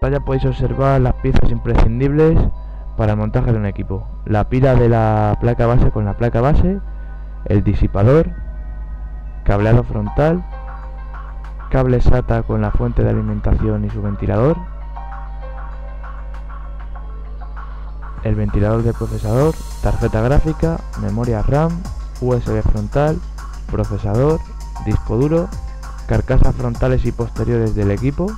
pantalla podéis observar las piezas imprescindibles para el montaje de un equipo: la pila de la placa base con la placa base, el disipador, cableado frontal, cable SATA con la fuente de alimentación y su ventilador, el ventilador del procesador, tarjeta gráfica, memoria RAM, USB frontal, procesador, disco duro, carcasas frontales y posteriores del equipo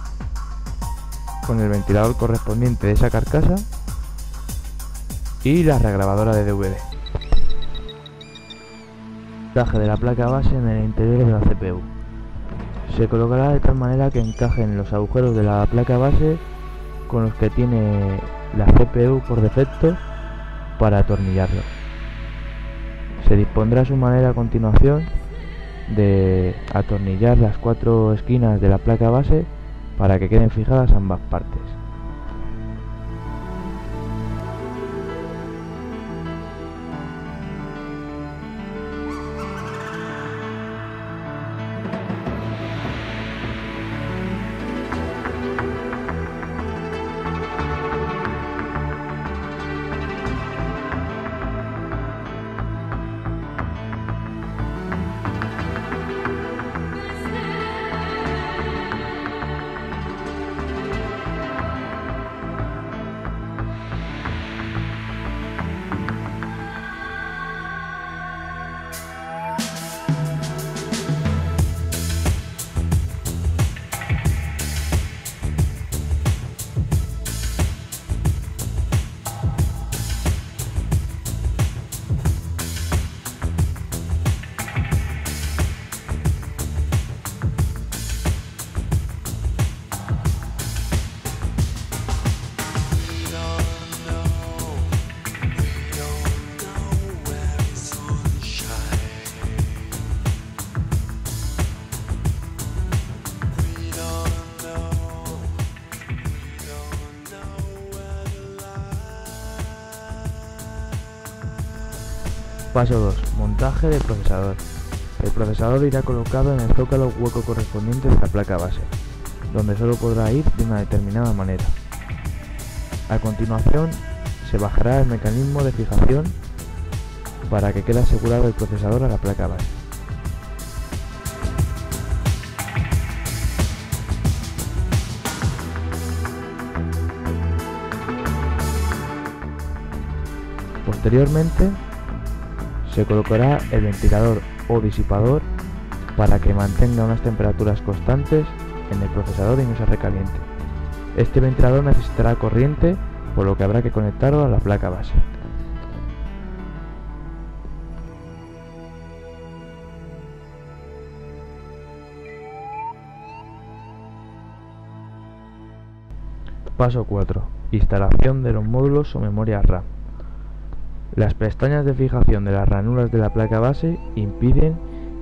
con el ventilador correspondiente de esa carcasa y la regrabadora de DVD. Montaje de la placa base en el interior de la CPU. Se colocará de tal manera que encajen los agujeros de la placa base con los que tiene la CPU por defecto para atornillarlo. Se dispondrá a su manera a continuación de atornillar las 4 esquinas de la placa base para que queden fijadas ambas partes. Paso 2. Montaje del procesador. El procesador irá colocado en el zócalo hueco correspondiente de la placa base, donde solo podrá ir de una determinada manera. A continuación, se bajará el mecanismo de fijación para que quede asegurado el procesador a la placa base. Posteriormente, se colocará el ventilador o disipador para que mantenga unas temperaturas constantes en el procesador y no se recaliente. Este ventilador necesitará corriente, por lo que habrá que conectarlo a la placa base. Paso 4. Instalación de los módulos o memorias RAM. Las pestañas de fijación de las ranuras de la placa base impiden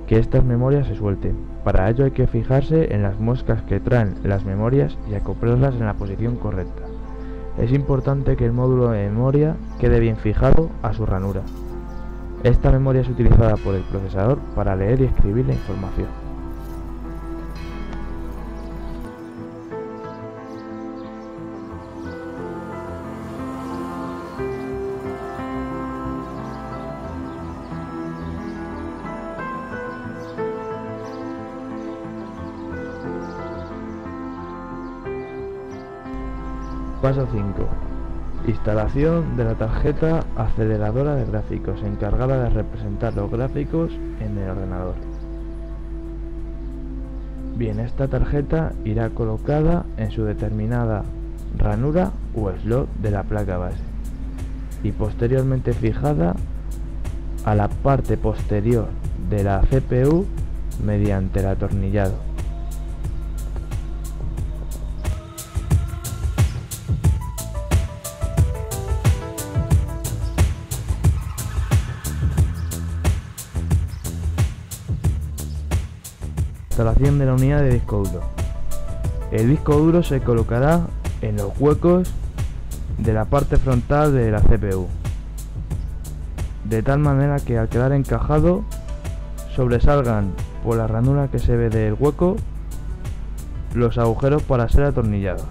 que estas memorias se suelten. Para ello hay que fijarse en las muescas que traen las memorias y acoplarlas en la posición correcta. Es importante que el módulo de memoria quede bien fijado a su ranura. Esta memoria es utilizada por el procesador para leer y escribir la información. Paso 5. Instalación de la tarjeta aceleradora de gráficos, encargada de representar los gráficos en el ordenador. Bien, esta tarjeta irá colocada en su determinada ranura o slot de la placa base y posteriormente fijada a la parte posterior de la CPU mediante el atornillado. Instalación de la unidad de disco duro. El disco duro se colocará en los huecos de la parte frontal de la CPU, de tal manera que al quedar encajado sobresalgan por la ranura que se ve del hueco los agujeros para ser atornillados.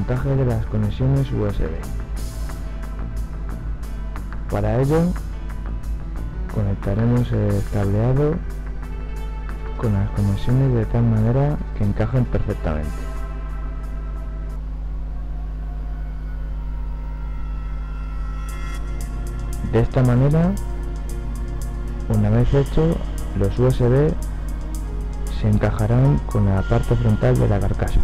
Montaje de las conexiones USB. Para ello conectaremos el cableado con las conexiones de tal manera que encajen perfectamente. De esta manera, una vez hecho, los USB se encajarán con la parte frontal de la carcasa.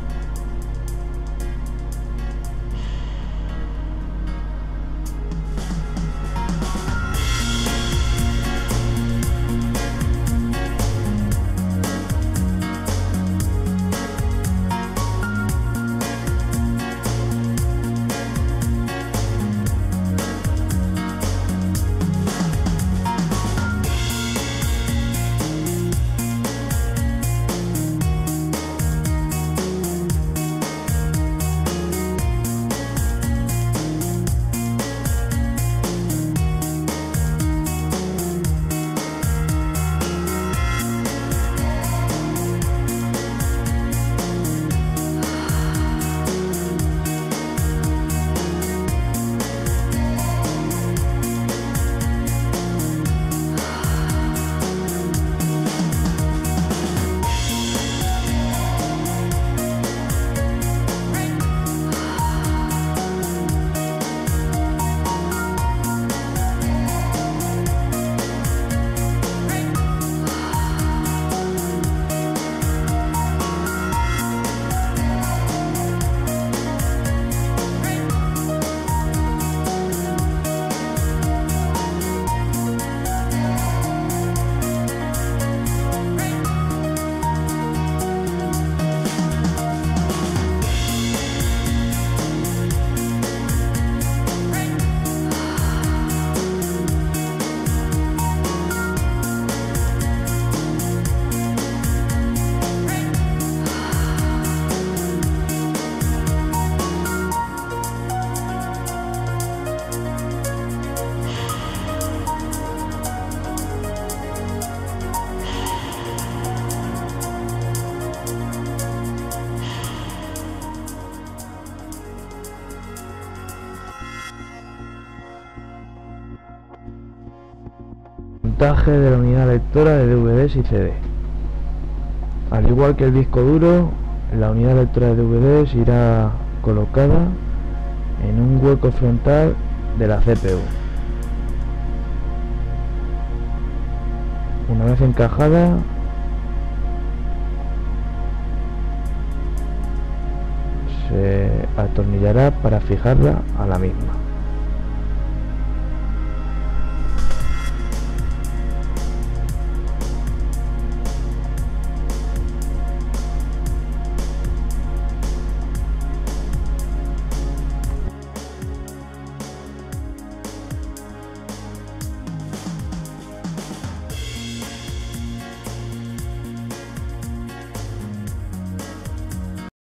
Montaje de la unidad lectora de DVDs y CD. Al igual que el disco duro, la unidad lectora de DVDs irá colocada en un hueco frontal de la CPU. Una vez encajada, se atornillará para fijarla a la misma.